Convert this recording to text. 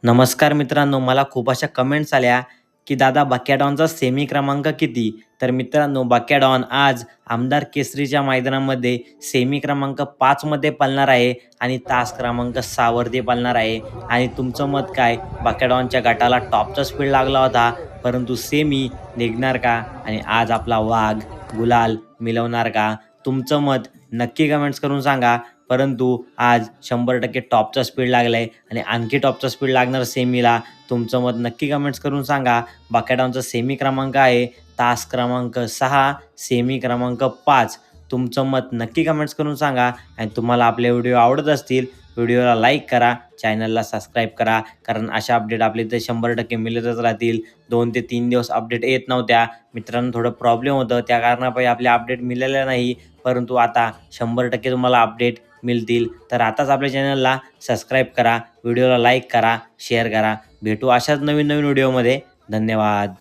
नमस्कार मित्रांनो, मला खूप अशा कमेंट्स आल्या, की दादा बकॅडॉनचा सेमी क्रमांक किती? तर मित्रांनो, बकॅडॉन आज आमदार केसरीच्या मैदानामध्ये सेमी क्रमांक 5 मध्ये पळणार आहे आणि तास क्रमांक 6 वरती पळणार आहे. आणि तुमचं मत काय? बकॅडॉनच्या गटाला टॉपचा स्पीड लागला होता, परंतु सेमी निघणार का? आणि आज आपला वाघ गुलाल मिळवणार का? तुमचं मत नक्की कमेंट्स करून सांगा. परंतु आज 100% टॉपचा स्पीड लागलाय आणि आणखी टॉपचा स्पीड लागणार सेमीला. तुमचं मत नक्की कमेंट्स करून सांगा. बकॅडॉनचा सेमी क्रमांक आहे तास क्रमांक 6, सेमी क्रमांक 5. तुमचं मत नक्की कमेंट्स करून सांगा. आणि तुम्हाला आपले व्हिडिओ आवडत असतील, व्हिडिओला लाईक करा, चॅनलला सबस्क्राईब करा. कारण अशा अपडेट आपल्या इथे 100% मिळतच राहतील. 2 ते 3 दिवस अपडेट येत नव्हत्या. मित्रांनो, थोडं प्रॉब्लेम होतं, त्या कारणापायी आपल्या अपडेट मिळालेल्या नाही. परंतु आता 100% तुम्हाला अपडेट मिळतील. तर आताच आपल्या चॅनलला सबस्क्राईब करा, व्हिडिओला लाईक करा, शेअर करा. भेटू अशाच नवीन नवीन व्हिडिओमध्ये. धन्यवाद.